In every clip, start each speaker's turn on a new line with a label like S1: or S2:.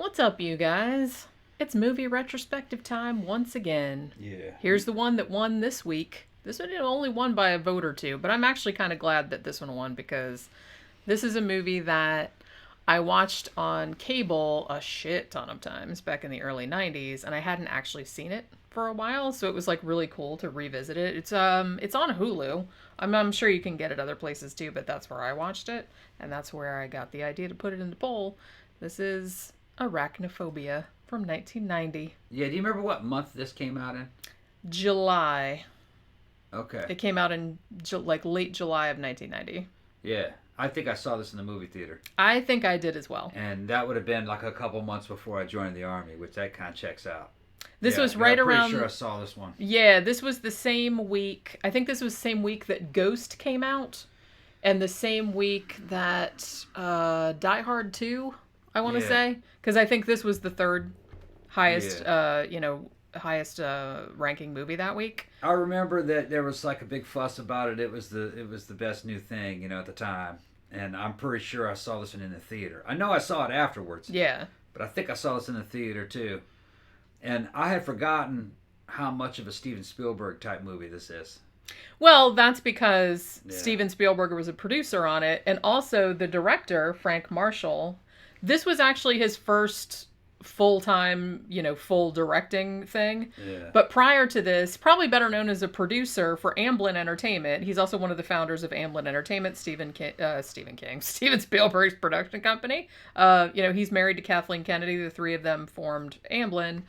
S1: What's up, you guys? It's movie retrospective time once again.
S2: Yeah.
S1: Here's the one that won this week. This one only won by a vote or two, but I'm actually kind of glad that this one won because this is a movie that I watched on cable a shit ton of times back in the early 90s, and I hadn't actually seen it for a while, so it was like really cool to revisit it. It's on Hulu. I'm sure you can get it other places too, but that's where I watched it, and that's where I got the idea to put it in the poll. This is Arachnophobia from 1990.
S2: Yeah, do you remember what month this came out in?
S1: July.
S2: Okay.
S1: It came out in like late July of 1990.
S2: Yeah. I think I saw this in the movie theater.
S1: I think I did as well.
S2: And that would have been like a couple months before I joined the Army, which that kind of checks out.
S1: This was right
S2: I'm
S1: around...
S2: pretty sure I saw this one.
S1: Yeah, this was the same week. I think this was the same week that Ghost came out. And the same week that Die Hard 2, I want to say. Because I think this was the third highest, highest ranking movie that week.
S2: I remember that there was like a big fuss about it. It was the best new thing, at the time. And I'm pretty sure I saw this one in the theater. I know I saw it afterwards.
S1: Yeah.
S2: But I think I saw this in the theater too. And I had forgotten how much of a Steven Spielberg type movie this is.
S1: Well, that's because Steven Spielberg was a producer on it. And also the director, Frank Marshall. This was actually his first full-time, full directing thing.
S2: Yeah.
S1: But prior to this, probably better known as a producer for Amblin Entertainment. He's also one of the founders of Amblin Entertainment, Steven Spielberg's production company. He's married to Kathleen Kennedy. The three of them formed Amblin.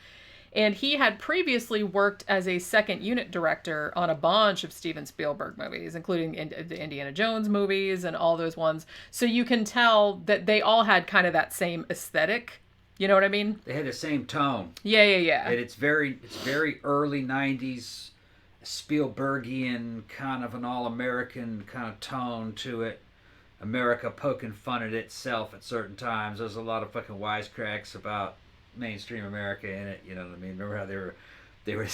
S1: And he had previously worked as a second unit director on a bunch of Steven Spielberg movies, including the Indiana Jones movies and all those ones. So you can tell that they all had kind of that same aesthetic. You know what I mean?
S2: They had the same tone.
S1: Yeah.
S2: And it's very early 90s Spielbergian, kind of an all-American kind of tone to it. America poking fun at itself at certain times. There's a lot of fucking wisecracks about mainstream America in it. You know what I mean? Remember how they were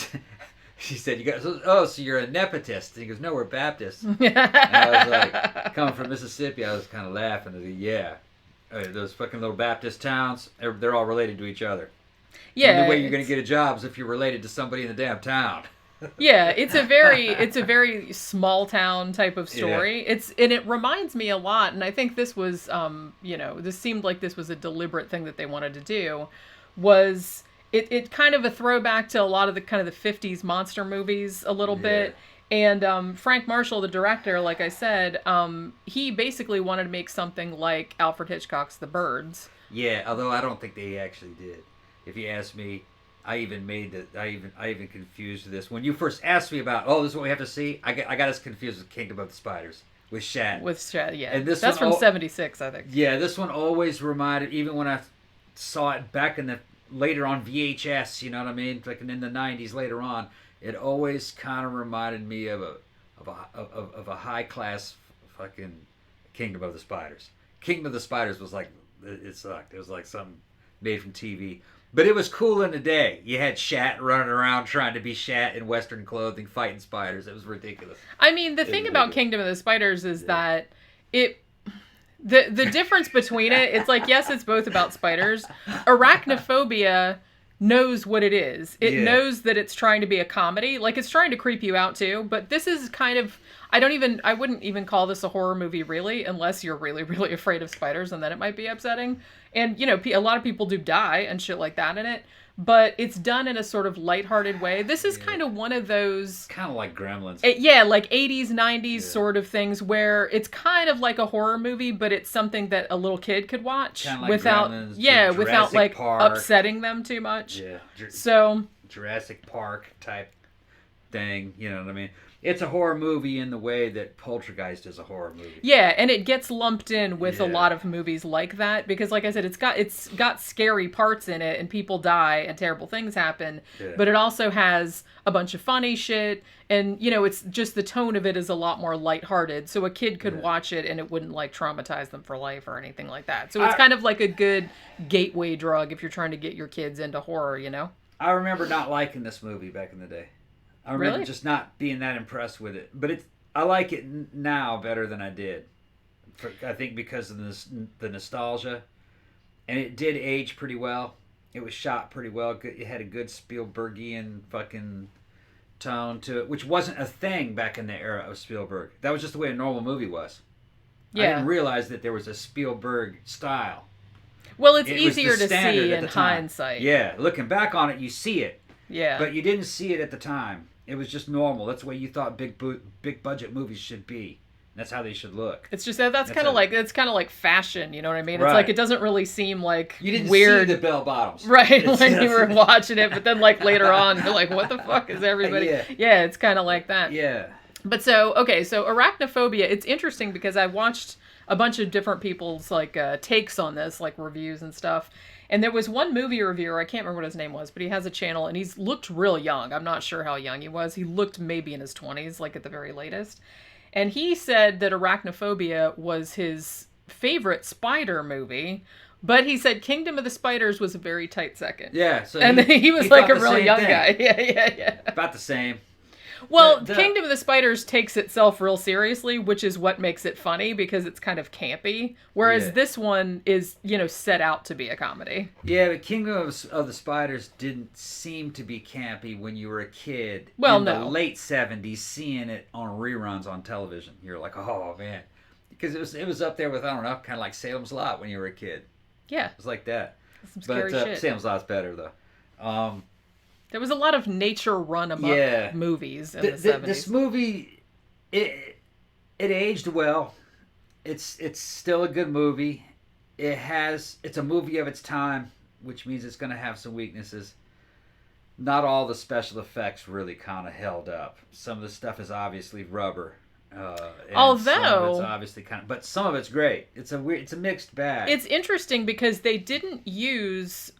S2: she said, "You guys, so you're a nepotist?" And he goes, "No, we're Baptists." And I was like, coming from Mississippi, I was kind of laughing. I said, yeah. Those fucking little Baptist towns, they're all related to each other.
S1: Yeah.
S2: And the way you're going to get a job is if you're related to somebody in the damn town.
S1: Yeah, it's a very small town type of story. Yeah. It reminds me a lot, and I think this was this seemed like this was a deliberate thing that they wanted to do. Was it kind of a throwback to a lot of the kind of the 50s monster movies a little bit. And Frank Marshall, the director, like I said, he basically wanted to make something like Alfred Hitchcock's The Birds. Yeah,
S2: although I don't think they actually did. If you ask me, I even confused this. When you first asked me about, this is what we have to see, I got us confused with Kingdom of the Spiders. With Shat.
S1: Yeah.
S2: And
S1: that's from 76, I think.
S2: Yeah, this one always reminded, even when I saw it back in later on VHS, you know what I mean? Like in the 90s later on, it always kind of reminded me of a high class fucking Kingdom of the Spiders. Kingdom of the Spiders was like, it sucked. It was like something made from TV. But it was cool in the day. You had Shat running around trying to be Shat in Western clothing, fighting spiders. It was ridiculous.
S1: I mean, the thing about Kingdom of the Spiders is that the difference between it's like, yes, it's both about spiders. Arachnophobia knows what it is. It knows that it's trying to be a comedy. Like, it's trying to creep you out too, but this is kind of, I wouldn't even call this a horror movie really, unless you're really, really afraid of spiders, and then it might be upsetting. And, a lot of people do die and shit like that in it, but it's done in a sort of lighthearted way. This is kind of one of those...
S2: Kind of like Gremlins.
S1: Like 80s, 90s sort of things where it's kind of like a horror movie, but it's something that a little kid could watch
S2: kind of like
S1: without,
S2: Gremlins,
S1: without like
S2: Park.
S1: upsetting them too much.
S2: Yeah. Jurassic Park type thing, you know what I mean? It's a horror movie in the way that Poltergeist is a horror movie.
S1: Yeah, and it gets lumped in with a lot of movies like that because, like I said, it's got scary parts in it and people die and terrible things happen. Yeah. But it also has a bunch of funny shit, and it's just the tone of it is a lot more lighthearted. So a kid could watch it and it wouldn't like traumatize them for life or anything like that. So it's kind of like a good gateway drug if you're trying to get your kids into horror.
S2: I remember not liking this movie back in the day. I remember just not being that impressed with it. But I like it now better than I did. I think because of the nostalgia. and it did age pretty well. It was shot pretty well. It had a good Spielbergian fucking tone to it, which wasn't a thing back in the era of Spielberg. That was just the way a normal movie was. I didn't realize that there was a Spielberg style.
S1: Well, it's easier to see in hindsight.
S2: Yeah, looking back on it, you see it.
S1: Yeah.
S2: But you didn't see it at the time. It was just normal. That's the way you thought big budget movies should be. That's how they should look.
S1: It's just that's kind of like fashion. You know what I mean?
S2: Right.
S1: It's like it doesn't really seem like
S2: you didn't
S1: weird.
S2: see the bell bottoms,
S1: right? When you were watching it, but then like later on, you're like, what the fuck is everybody? Yeah, it's kind of like that.
S2: Yeah.
S1: But so Arachnophobia. It's interesting because I watched a bunch of different people's like takes on this, like reviews and stuff. And there was one movie reviewer, I can't remember what his name was, but he has a channel and he's looked real young. I'm not sure how young he was. He looked maybe in his 20s, like at the very latest. And he said that Arachnophobia was his favorite spider movie, but he said Kingdom of the Spiders was a very tight second.
S2: Yeah. So
S1: he was like a really young guy. Yeah.
S2: About the same.
S1: Well, Kingdom of the Spiders takes itself real seriously, which is what makes it funny because it's kind of campy. Whereas this one is, set out to be a comedy.
S2: Yeah, but Kingdom of the Spiders didn't seem to be campy when you were a kid.
S1: Well,
S2: in
S1: no.
S2: the late 70s, seeing it on reruns on television, you're like, oh man, because it was up there with, I don't know, kind of like Salem's Lot when you were a kid.
S1: Yeah,
S2: it was like that.
S1: Some scary shit.
S2: Salem's Lot's better though.
S1: There was a lot of nature run amok movies in the 70s.
S2: This movie, it aged well. It's still a good movie. It's a movie of its time, which means it's going to have some weaknesses. Not all the special effects really kind of held up. Some of the stuff is obviously rubber.
S1: Although
S2: some of it's obviously but some of it's great. It's a mixed bag.
S1: It's interesting because they didn't use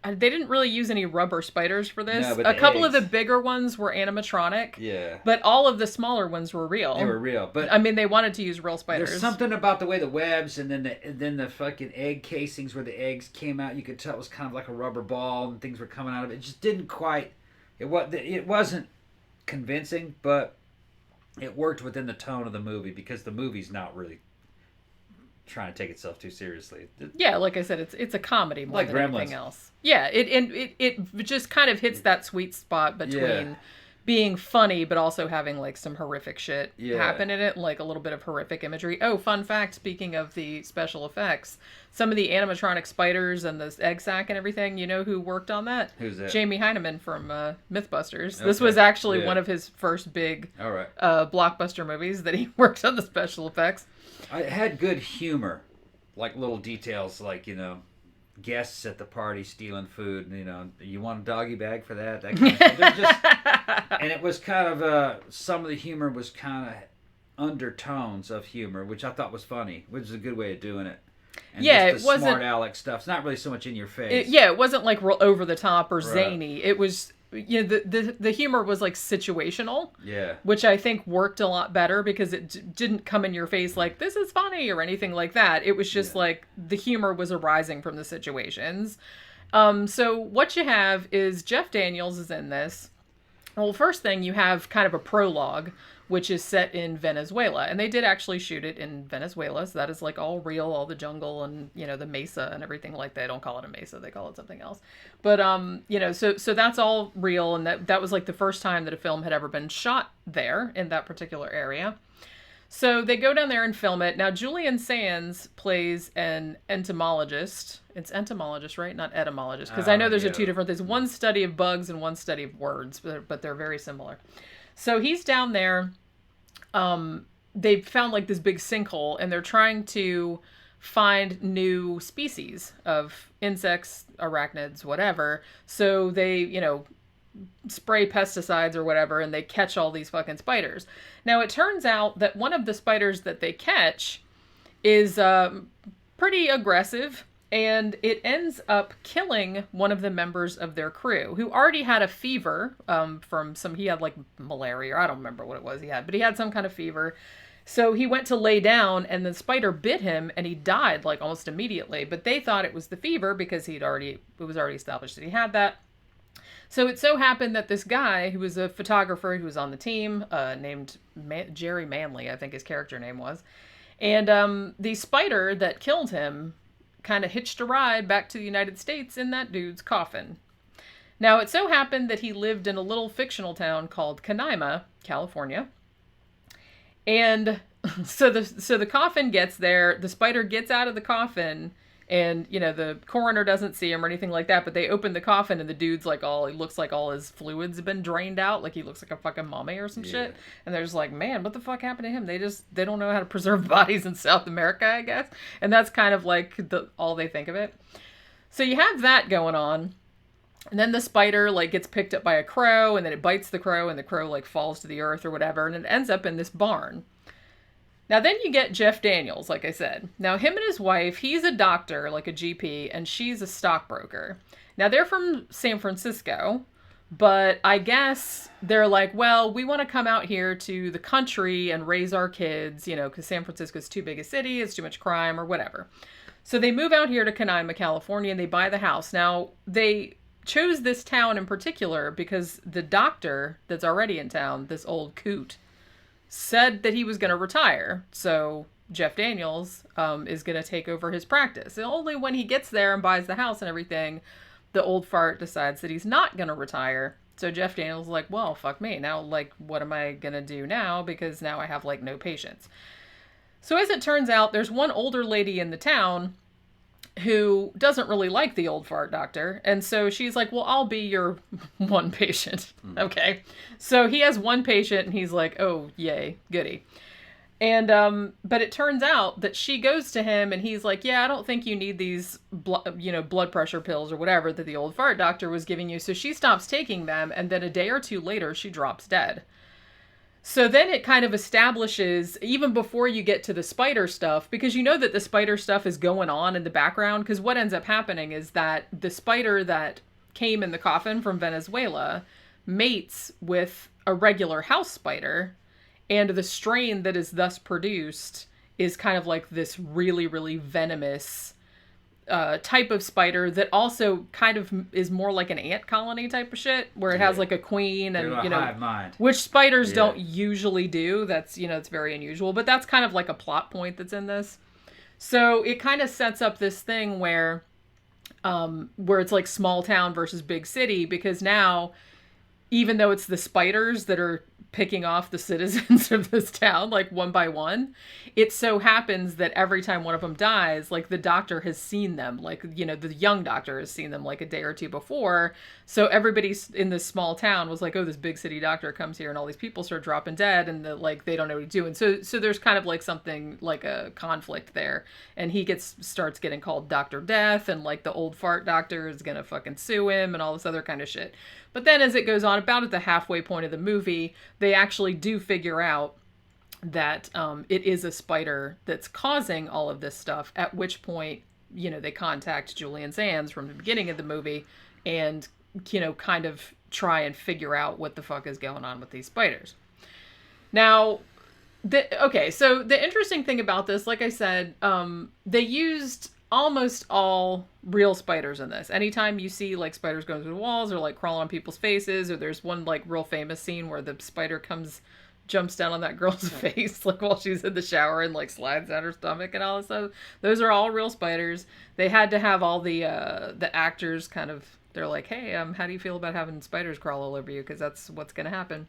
S1: they didn't really use any rubber spiders for this.
S2: No, but
S1: a couple of the bigger ones were animatronic.
S2: Yeah.
S1: But all of the smaller ones were real.
S2: They were real. But
S1: I mean, they wanted to use real spiders.
S2: There's something about the way the webs and then the fucking egg casings where the eggs came out, you could tell it was kind of like a rubber ball and things were coming out of it. It just didn't quite it wasn't convincing, but it worked within the tone of the movie because the movie's not really trying to take itself too seriously.
S1: Yeah, like I said, it's a comedy more
S2: like
S1: than
S2: Gremlins.
S1: anything else. Yeah, it just kind of hits that sweet spot between being funny but also having like some horrific shit happen in it, like a little bit of horrific imagery. Oh, fun fact, speaking of the special effects, some of the animatronic spiders and the egg sac and everything, you know who worked on that?
S2: Who's that?
S1: Jaime Heineman from Mythbusters. Okay. This was actually one of his first big blockbuster movies that he worked on the special effects.
S2: It had good humor, like little details, like, guests at the party stealing food, you want a doggy bag for that? That kind of stuff. And it was kind of, some of the humor was kind of undertones of humor, which I thought was funny, which is a good way of doing it. And
S1: it wasn't
S2: smart aleck stuff. It's not really so much in your face.
S1: It wasn't like over the top or zany. It was, the humor was like situational.
S2: Yeah. Which
S1: I think worked a lot better because it didn't come in your face like, this is funny or anything like that. It was just like the humor was arising from the situations. So what you have is Jeff Daniels is in this. Well, first thing, you have kind of a prologue, which is set in Venezuela. And they did actually shoot it in Venezuela. So that is like all real, all the jungle and, the mesa and everything like that. They don't call it a mesa. They call it something else. But, so that's all real. And that was like the first time that a film had ever been shot there in that particular area. So they go down there and film it. Now, Julian Sands plays an entomologist. It's entomologist, right? Not etymologist. Because I know there's two different things. One study of bugs and one study of words, but they're very similar. So he's down there. They've found like this big sinkhole and they're trying to find new species of insects, arachnids, whatever. So they, spray pesticides or whatever and they catch all these fucking spiders. Now it turns out that one of the spiders that they catch is pretty aggressive. And it ends up killing one of the members of their crew who already had a fever he had like malaria, or I don't remember what it was he had, but he had some kind of fever. So he went to lay down and the spider bit him and he died like almost immediately. But they thought it was the fever because it was already established that he had that. So it so happened that this guy who was a photographer who was on the team named Jerry Manley, I think his character name was. And the spider that killed him kind of hitched a ride back to the United States in that dude's coffin. Now, it so happened that he lived in a little fictional town called Canaima, California. And so the coffin gets there, the spider gets out of the coffin, and, you know, the coroner doesn't see him or anything like that, but they open the coffin and the dude's like he looks like all his fluids have been drained out, like he looks like a fucking mummy or some shit. And they're just like, man, what the fuck happened to him? They don't know how to preserve bodies in South America, I guess. And that's kind of like all they think of it. So you have that going on. And then the spider, like, gets picked up by a crow, and then it bites the crow, and the crow, like, falls to the earth or whatever, and it ends up in this barn. Now, then you get Jeff Daniels, like I said. Now, him and his wife, he's a doctor, like a GP, and she's a stockbroker. Now, they're from San Francisco, but I guess they're like, well, we want to come out here to the country and raise our kids, you know, because San Francisco's too big a city, it's too much crime, or whatever. So they move out here to Canaima, California, and they buy the house. Now, they chose this town in particular because the doctor that's already in town, this old coot, said that he was going to retire. So Jeff Daniels is going to take over his practice. And only when he gets there and buys the house and everything, the old fart decides that he's not going to retire. So Jeff Daniels is like, well, fuck me. Now, like, what am I going to do now? Because now I have, like, no patience. So as it turns out, there's one older lady in the town who doesn't really like the old fart doctor. And so she's like, well, I'll be your one patient. Okay. So he has one patient and he's like, oh, yay, goody. And, but it turns out that she goes to him and he's like, yeah, I don't think you need these, blood pressure pills or whatever that the old fart doctor was giving you. So she stops taking them. And then a day or two later, she drops dead. So then it kind of establishes, even before you get to the spider stuff, because you know that the spider stuff is going on in the background, because what ends up happening is that the spider that came in the coffin from Venezuela mates with a regular house spider, and the strain that is thus produced is kind of like this really, really venomous type of spider that also kind of is more like an ant colony type of shit, where it has like a queen and, you know, hive mind, which spiders don't usually do. That's, you know, it's very unusual, but that's kind of like a plot point that's in this. So it kind of sets up this thing where it's like small town versus big city, because now, even though it's the spiders that are picking off the citizens of this town, like one by one, it so happens that every time one of them dies, like the doctor has seen them, like, you know, the young doctor has seen them like a day or two before. So everybody in this small town was like, oh, this big city doctor comes here and all these people start dropping dead, and they don't know what he's doing. So there's kind of like something like a conflict there, and he starts getting called Dr. Death, and like the old fart doctor is gonna fucking sue him and all this other kind of shit. But then as it goes on, about at the halfway point of the movie, they actually do figure out that it is a spider that's causing all of this stuff, at which point, you know, they contact Julian Sands from the beginning of the movie and, you know, kind of try and figure out what the fuck is going on with these spiders. Now, so the interesting thing about this, like I said, they used almost all real spiders in this. Anytime you see like spiders going through the walls or like crawling on people's faces, or there's one like real famous scene where the spider jumps down on that girl's face like while she's in the shower and like slides down her stomach and all this stuff. Those are all real spiders. They had to have all the actors kind of, they're like, hey, how do you feel about having spiders crawl all over you? Because that's what's going to happen.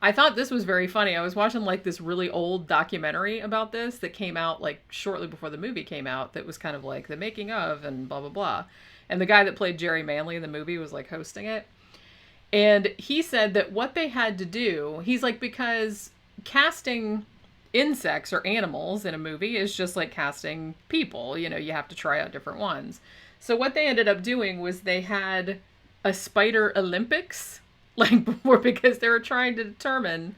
S1: I thought this was very funny. I was watching like this really old documentary about this that came out like shortly before the movie came out, that was kind of like the making of and blah, blah, blah. And the guy that played Jerry Manley in the movie was like hosting it. And he said that what they had to do, he's like, because casting insects or animals in a movie is just like casting people, you know, you have to try out different ones. So what they ended up doing was they had a spider Olympics, like before, because they were trying to determine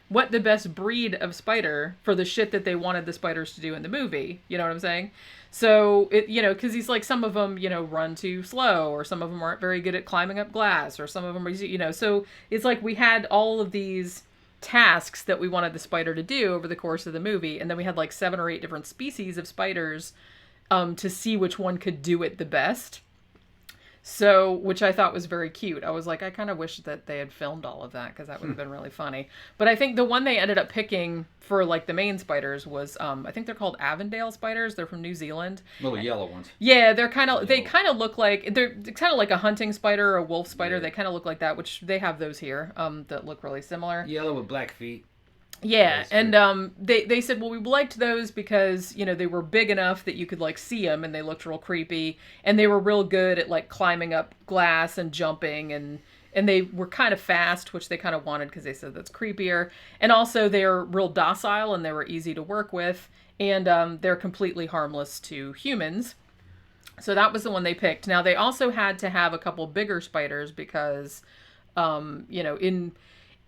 S1: what the best breed of spider for the shit that they wanted the spiders to do in the movie. You know what I'm saying? So, it, you know, because he's like, some of them, you know, run too slow, or some of them aren't very good at climbing up glass, or some of them are, you know, so it's like we had all of these tasks that we wanted the spider to do over the course of the movie. And then we had like 7 or 8 different species of spiders to see which one could do it the best. So, which I thought was very cute. I was like, I kind of wish that they had filmed all of that because that would have been really funny. But I think the one they ended up picking for like the main spiders was, I think they're called Avondale spiders. They're from New Zealand.
S2: Little yellow ones.
S1: Yeah, they kind of look like, they're kind of like a hunting spider or a wolf spider. Yeah. They kind of look like that, which they have those here that look really similar.
S2: Yellow with black feet.
S1: Yeah, and they said, well, we liked those because, you know, they were big enough that you could, like, see them, and they looked real creepy, and they were real good at, like, climbing up glass and jumping, and they were kind of fast, which they kind of wanted because they said that's creepier, and also they're real docile, and they were easy to work with, and they're completely harmless to humans. So that was the one they picked. Now, they also had to have a couple bigger spiders because, you know,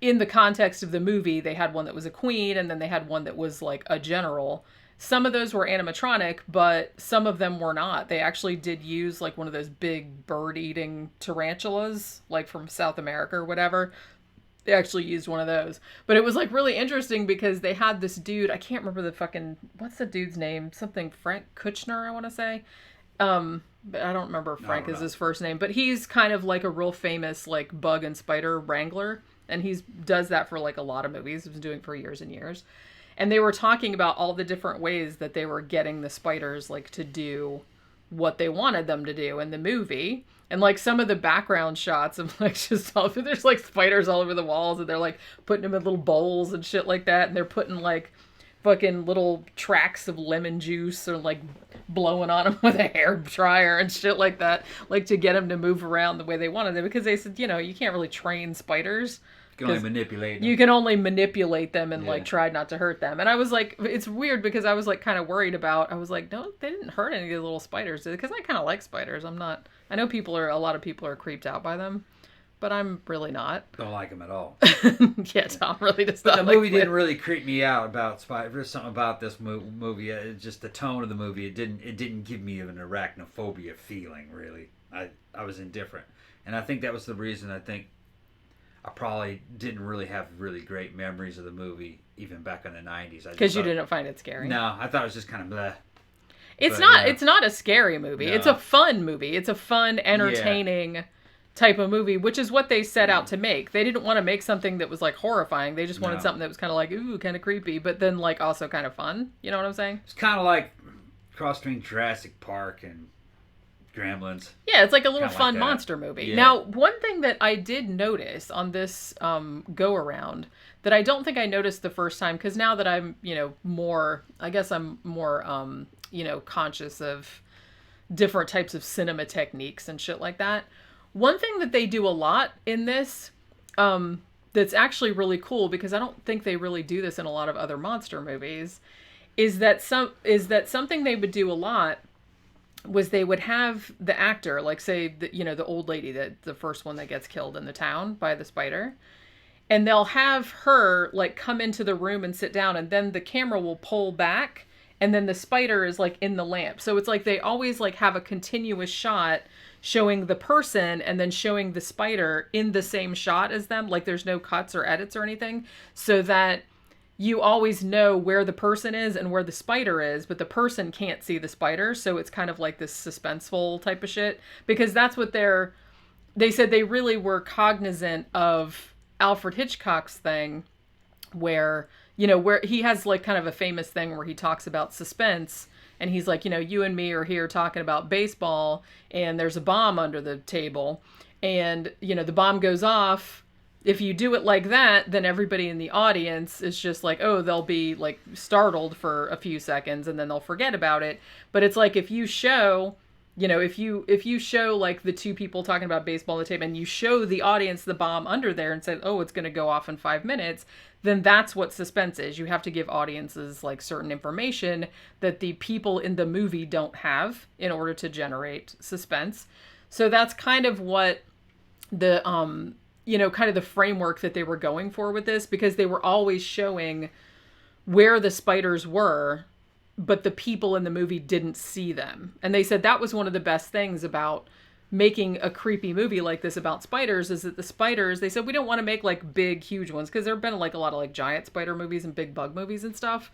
S1: in the context of the movie, they had one that was a queen, and then they had one that was like a general. Some of those were animatronic, but some of them were not. They actually did use like one of those big bird-eating tarantulas, like from South America or whatever. They actually used one of those. But it was like really interesting because they had this dude, I can't remember what's the dude's name? Something Frank Kuchner, I want to say. But I don't remember if Frank is his first name, but he's kind of like a real famous like bug and spider wrangler. And he does that for like a lot of movies. He's been doing it for years and years. And they were talking about all the different ways that they were getting the spiders like to do what they wanted them to do in the movie. And like some of the background shots of like just all there's like spiders all over the walls, and they're like putting them in little bowls and shit like that. And they're putting like fucking little tracks of lemon juice or like blowing on them with a hair dryer and shit like that, like to get them to move around the way they wanted them, because they said, you know, you can't really train spiders.
S2: You can only manipulate them.
S1: You can only manipulate them and like try not to hurt them. And I was like, it's weird because I was like kind of worried about, I was like, no, they didn't hurt any of the little spiders, because I kind of like spiders. I know a lot of people are creeped out by them, but I'm really not.
S2: Don't like them at all.
S1: Yeah, Tom really does
S2: but
S1: not.
S2: The movie didn't really creep me out about spiders. There's something about this movie. Just the tone of the movie. It didn't give me an arachnophobia feeling. Really, I was indifferent, and I think that was the reason. I think I probably didn't really have really great memories of the movie even back in the 90s.
S1: Because you didn't find it scary.
S2: No, I thought it was just kind of bleh.
S1: It's not a scary movie. No. It's a fun movie. It's a fun, entertaining type of movie, which is what they set out to make. They didn't want to make something that was like horrifying. They just wanted something that was kind of like, ooh, kind of creepy, but then like also kind of fun. You know what I'm saying?
S2: It's kind of like cross between Jurassic Park and Gremlins.
S1: Yeah, it's like a little fun monster movie. Yeah. Now, one thing that I did notice on this go around that I don't think I noticed the first time, because now that I'm, more conscious of different types of cinema techniques and shit like that. One thing that they do a lot in this, that's actually really cool, because I don't think they really do this in a lot of other monster movies, is that something they would do a lot was they would have the actor, like say the old lady, the first one that gets killed in the town by the spider, and they'll have her like come into the room and sit down, and then the camera will pull back, and then the spider is like in the lamp. So it's like they always like have a continuous shot showing the person and then showing the spider in the same shot as them. Like there's no cuts or edits or anything, so that you always know where the person is and where the spider is, but the person can't see the spider. So it's kind of like this suspenseful type of shit, because that's what they said they really were cognizant of Alfred Hitchcock's thing, where he has like kind of a famous thing where he talks about suspense, and he's like, you and me are here talking about baseball, and there's a bomb under the table, and the bomb goes off. If you do it like that, then everybody in the audience is just like, oh, they'll be like startled for a few seconds and then they'll forget about it. But it's like if you show, if you show like the two people talking about baseball on the table, and you show the audience the bomb under there and say, oh, it's going to go off in 5 minutes, then that's what suspense is. You have to give audiences like certain information that the people in the movie don't have in order to generate suspense. So that's kind of what the kind of the framework that they were going for with this, because they were always showing where the spiders were, but the people in the movie didn't see them. And they said that was one of the best things about making a creepy movie like this about spiders, is that the spiders, they said, we don't want to make like big, huge ones, because there have been like a lot of like giant spider movies and big bug movies and stuff.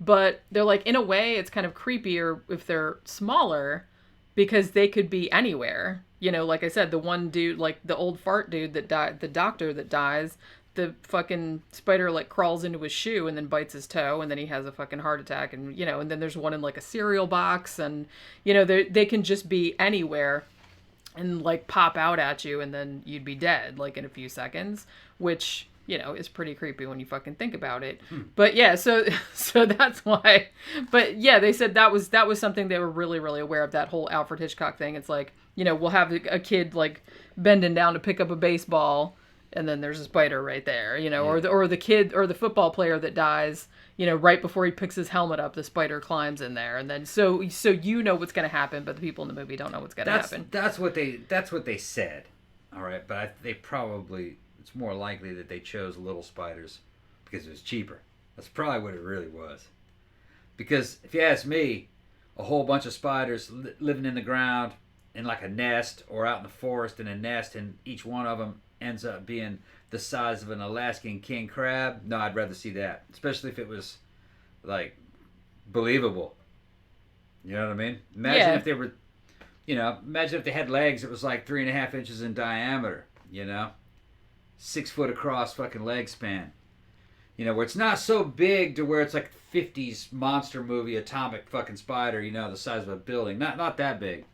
S1: But they're like, in a way, it's kind of creepier if they're smaller, because they could be anywhere. You know, like I said, the one dude, like the old fart dude that died, the doctor that dies, the fucking spider like crawls into his shoe and then bites his toe, and then he has a fucking heart attack, and you know, and then there's one in like a cereal box, and you know, they can just be anywhere and like pop out at you, and then you'd be dead like in a few seconds, which, you know, is pretty creepy when you fucking think about it. But yeah, so that's why. But yeah, they said that was something they were really, really aware of, that whole Alfred Hitchcock thing. It's like, you know, we'll have a kid like bending down to pick up a baseball, and then there's a spider right there, you know, or the kid or the football player that dies, you know, right before he picks his helmet up, the spider climbs in there, and then so you know what's going to happen, but the people in the movie don't know what's going to happen.
S2: That's what they said. All right, but they probably, it's more likely that they chose little spiders because it was cheaper. That's probably what it really was. Because if you ask me, a whole bunch of spiders living in the ground in like a nest, or out in the forest in a nest, and each one of them ends up being the size of an Alaskan king crab. No, I'd rather see that, especially if it was like believable. You know what I mean? Imagine if they were, you know, imagine if they had legs that was like 3.5 inches in diameter, you know, 6 foot across fucking leg span. You know, where it's not so big to where it's like 50s monster movie atomic fucking spider, you know, the size of a building. Not that big.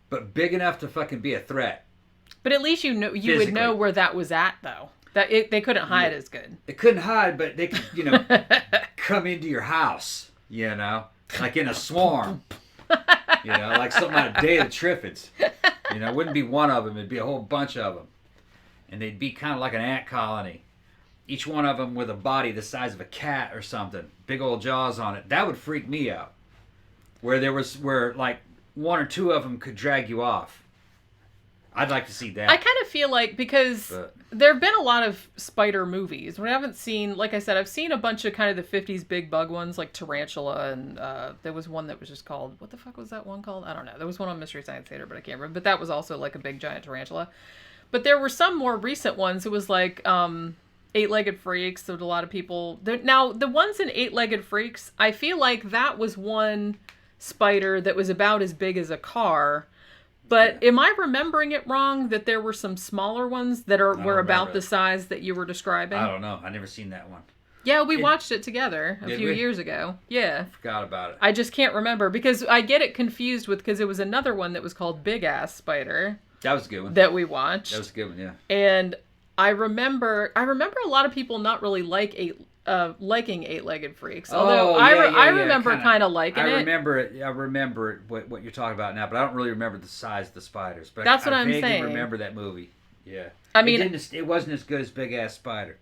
S2: But big enough to fucking be a threat.
S1: But at least you would know where that was at, though. They couldn't hide as good.
S2: They couldn't hide, but they could, you know, come into your house, you know, like in a swarm. You know, like something out of Day of the Triffids. You know, it wouldn't be one of them, it'd be a whole bunch of them. And they'd be kind of like an ant colony. Each one of them with a body the size of a cat or something. Big old jaws on it. That would freak me out. Where like one or two of them could drag you off. I'd like to see that.
S1: I kind of feel like, because there have been a lot of spider movies. We haven't seen, like I said, I've seen a bunch of kind of the 50s big bug ones, like Tarantula, and there was one that was just called, what the fuck was that one called? I don't know. There was one on Mystery Science Theater, but I can't remember. But that was also like a big giant tarantula. But there were some more recent ones. It was like Eight-Legged Freaks. There was a lot of people. Now, the ones in Eight-Legged Freaks, I feel like that was one spider that was about as big as a car. But am I remembering it wrong that there were some smaller ones that were about the size that you were describing?
S2: I don't know. I never seen that one.
S1: Yeah, we watched it together a few years ago. Yeah.
S2: I forgot about it.
S1: I just can't remember because I get it confused with, because it was another one that was called Big Ass Spider.
S2: That was a good one.
S1: That we watched.
S2: That was a good one, yeah.
S1: And I remember a lot of people not really liking Eight-Legged Freaks. Although I remember kind of liking it.
S2: I remember it, what you're talking about now, but I don't really remember the size of the spiders. But
S1: that's what I'm saying.
S2: I vaguely remember that movie. Yeah.
S1: I mean,
S2: it wasn't as good as Big Ass Spider.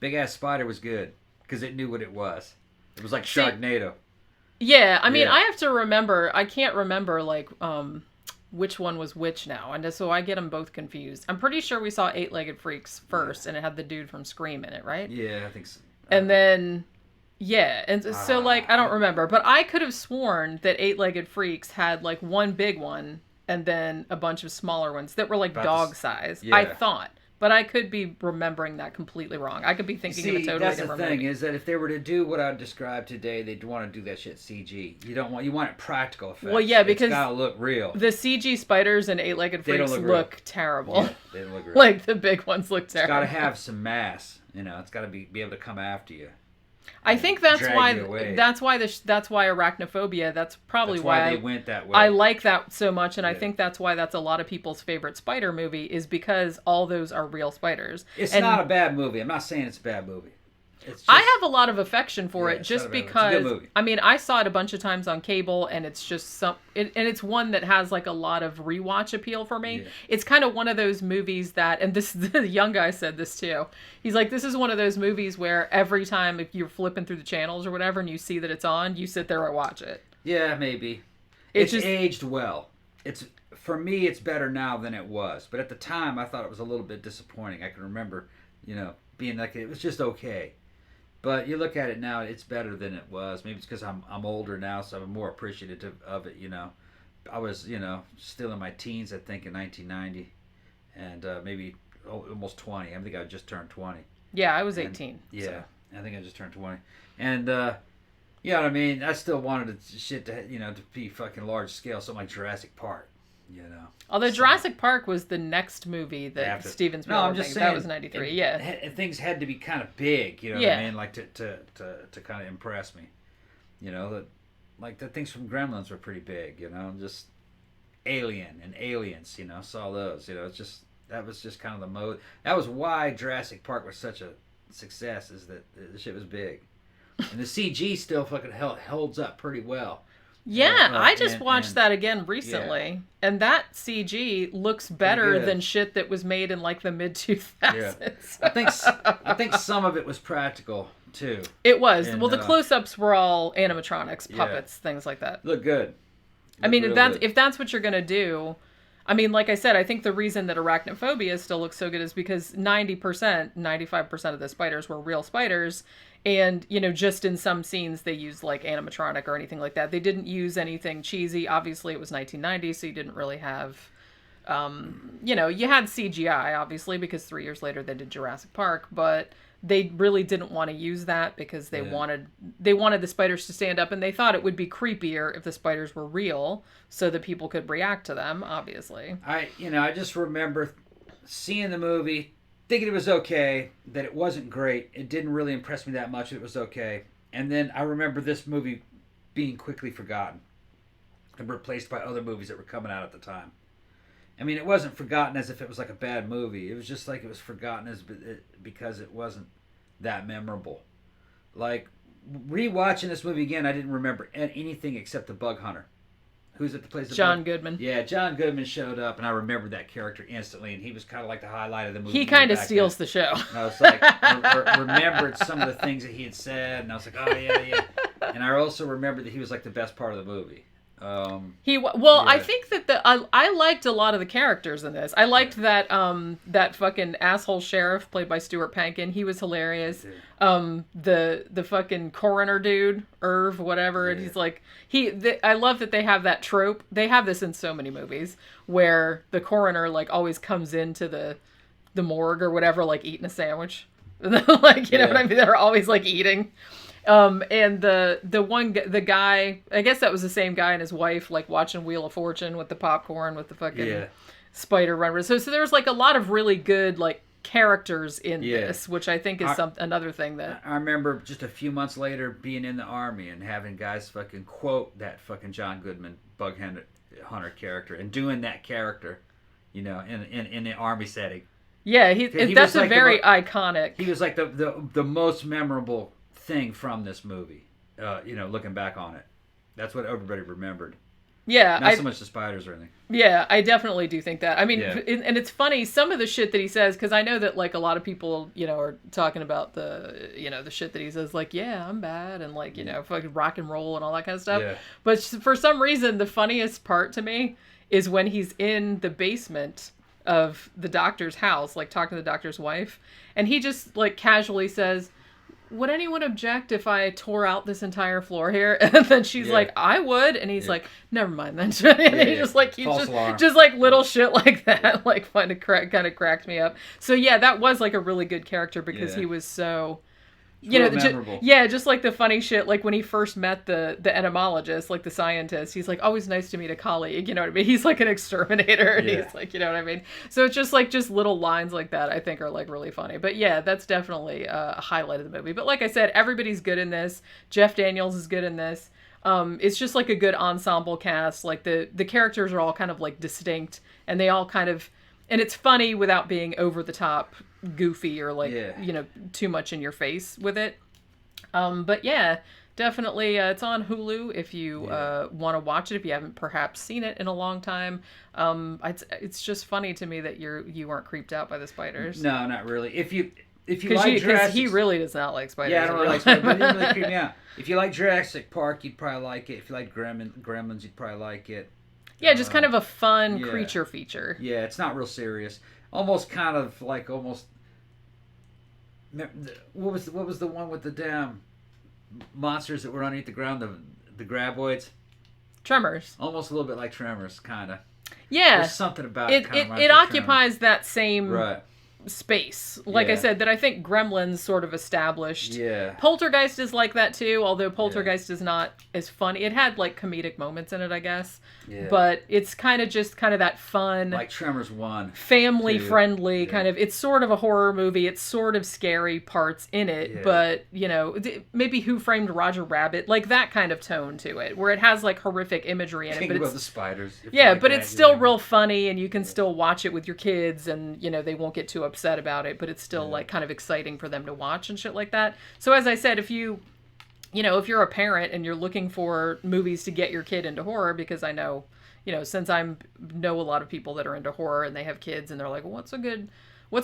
S2: Big Ass Spider was good because it knew what it was. It was like Sharknado.
S1: Yeah, I mean, I have to remember. I can't remember like which one was which now, and so I get them both confused. I'm pretty sure we saw Eight-Legged Freaks first, and it had the dude from Scream in it, right?
S2: Yeah, I think so.
S1: And then, and so like I don't remember, but I could have sworn that Eight-Legged Freaks had like one big one and then a bunch of smaller ones that were like dog size. Yeah. I thought. But I could be remembering that completely wrong. I could be thinking of a totally different movie.
S2: That's the thing, is that if they were to do what I described today, they'd want to do that shit CG. You want it practical effects.
S1: Well, yeah, because
S2: it's gotta look real.
S1: The CG spiders and Eight-Legged Freaks look terrible. Yeah,
S2: they don't look real.
S1: Like the big ones look terrible.
S2: It's gotta have some mass. You know, it's gotta be able to come after you.
S1: I think that's why Arachnophobia. That's probably why
S2: they went that way.
S1: I like that so much, and I think that's why that's a lot of people's favorite spider movie, is because all those are real spiders.
S2: It's not a bad movie. I'm not saying it's a bad movie.
S1: I have a lot of affection for it just because, I mean, I saw it a bunch of times on cable, and it's just and it's one that has like a lot of rewatch appeal for me. Yeah. It's kind of one of those movies that, and the young guy said this too. He's like, this is one of those movies where every time if you're flipping through the channels or whatever and you see that it's on, you sit there and watch it.
S2: Yeah, maybe. It's just aged well. For me, it's better now than it was. But at the time, I thought it was a little bit disappointing. I can remember, being like, it was just okay. But you look at it now, it's better than it was. Maybe it's because I'm older now, so I'm more appreciative of it, I was, still in my teens, I think, in 1990. And maybe almost 20. I think I just turned 20.
S1: Yeah, I was 18.
S2: Yeah, so. I think I just turned 20. And You know what I mean? I still wanted shit to, to be fucking large scale, something like Jurassic Park,
S1: Although Jurassic Park was the next movie that Steven Spielberg
S2: No, I'm just saying.
S1: That was 93,
S2: Things had to be kind of big, you know what I mean? Like to kind of impress me. Like the things from Gremlins were pretty big, just Alien and Aliens, saw those, it's just, that was just kind of the mode. That was why Jurassic Park was such a success, is that the shit was big. And the CG still fucking holds up pretty well.
S1: Yeah, I just watched that again recently, and that CG looks better than shit that was made in like the mid 2000s.
S2: Yeah. I think some of it was practical too.
S1: It was. Well, the close-ups were all animatronics, puppets, things like that.
S2: Look good.
S1: I mean, if that's what you're gonna do. I mean, like I said, I think the reason that Arachnophobia still looks so good is because 95% of the spiders were real spiders. And, just in some scenes they used like animatronic or anything like that. They didn't use anything cheesy. Obviously, it was 1990, so you didn't really have, you had CGI, obviously, because 3 years later they did Jurassic Park. But they really didn't want to use that because they wanted the spiders to stand up, and they thought it would be creepier if the spiders were real, so that people could react to them. Obviously,
S2: I just remember seeing the movie, thinking it was okay, that it wasn't great. It didn't really impress me that much. It was okay, and then I remember this movie being quickly forgotten and replaced by other movies that were coming out at the time. I mean, it wasn't forgotten as if it was like a bad movie. It was just like it was forgotten because it wasn't that memorable. Like, rewatching this movie again, I didn't remember anything except the Bug Hunter. Who's it that plays the
S1: John
S2: bug?
S1: Goodman.
S2: Yeah, John Goodman showed up, and I remembered that character instantly, and he was kind of like the highlight of the movie.
S1: He kind of steals the show.
S2: And I was like, remembered some of the things that he had said, and I was like, oh, yeah. And I also remembered that he was like the best part of the movie.
S1: I think that I liked a lot of the characters in this. I liked that that fucking asshole sheriff played by Stuart Pankin. He was hilarious. The fucking coroner dude, Irv, whatever. And he's like I love that they have that trope. They have this in so many movies where the coroner like always comes into the morgue or whatever, like eating a sandwich. Like you know what I mean? They're always like eating. And the guy, I guess that was the same guy and his wife, like watching Wheel of Fortune with the popcorn with the fucking spider runner. So there's like a lot of really good like characters in this, which I think is another thing that
S2: I remember just a few months later being in the army and having guys fucking quote that fucking John Goodman Bug Hunter character and doing that character, in the army setting.
S1: Yeah, that's a very iconic.
S2: He was like the most memorable thing from this movie, looking back on it. That's what everybody remembered.
S1: Yeah,
S2: not so much the spiders or anything.
S1: Yeah, I definitely do think that. I mean, and it's funny, some of the shit that he says, because I know that like a lot of people, are talking about the, the shit that he says, like, yeah, I'm bad, and like, fucking rock and roll and all that kind of stuff. Yeah. But for some reason, the funniest part to me is when he's in the basement of the doctor's house, like talking to the doctor's wife, and he just like casually says, would anyone object if I tore out this entire floor here? And then she's like, I would. And he's like, never mind then. And he just like keeps just like little shit like that, like kind of cracked me up. So yeah, that was like a really good character because he was so, just like the funny shit, like when he first met the entomologist, like the scientist, he's like, always nice to meet a colleague, you know what I mean? He's like an exterminator, and he's like, you know what I mean? So it's just little lines like that I think are like really funny. But yeah, that's definitely a highlight of the movie. But like I said, everybody's good in this. Jeff Daniels is good in this. It's just like a good ensemble cast. Like the characters are all kind of like distinct, and they all kind of, and it's funny without being over the top goofy or like too much in your face with it. But yeah, definitely it's on Hulu if you want to watch it, if you haven't perhaps seen it in a long time. It's just funny to me that you weren't creeped out by the spiders.
S2: No, not really. If you like Jurassic,
S1: he really does not like spiders.
S2: Yeah, I don't really like spiders, but it didn't really creep me out. If you like Jurassic Park, you'd probably like it. If you like Gremlins, you'd probably like it.
S1: Yeah, just kind of a fun creature feature.
S2: Yeah, it's not real serious. Almost kind of like what was the one with the damn monsters that were underneath the ground, the graboids?
S1: Tremors.
S2: Almost a little bit like Tremors, kind of.
S1: Yeah.
S2: There's something about it.
S1: It occupies that same space. Like I said, that I think Gremlins sort of established.
S2: Yeah.
S1: Poltergeist is like that too, although Poltergeist is not as funny. It had like comedic moments in it, I guess. Yeah. But it's kind of that fun,
S2: like Tremors 1,
S1: family friendly kind of. It's sort of a horror movie. It's sort of scary parts in it, but you know, maybe Who Framed Roger Rabbit, like that kind of tone to it, where it has like horrific imagery in it. But
S2: it's the spiders.
S1: Yeah, but it's still real funny, and you can still watch it with your kids, and you know they won't get too upset about it. But it's still like kind of exciting for them to watch and shit like that. So as I said, if you're a parent and you're looking for movies to get your kid into horror, because I know, since I know a lot of people that are into horror and they have kids and they're like, well, what's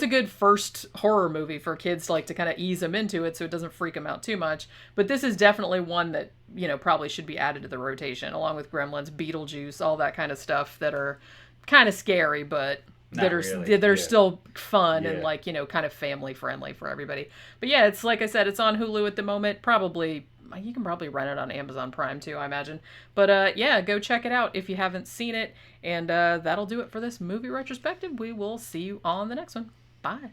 S1: a good first horror movie for kids, like to kind of ease them into it so it doesn't freak them out too much. But this is definitely one that, probably should be added to the rotation, along with Gremlins, Beetlejuice, all that kind of stuff that are kind of scary, but that are still fun and like, kind of family friendly for everybody. But yeah, it's like I said, it's on Hulu at the moment. You can probably rent it on Amazon Prime too, I imagine. But yeah, go check it out if you haven't seen it. And that'll do it for this movie retrospective. We will see you on the next one. Bye.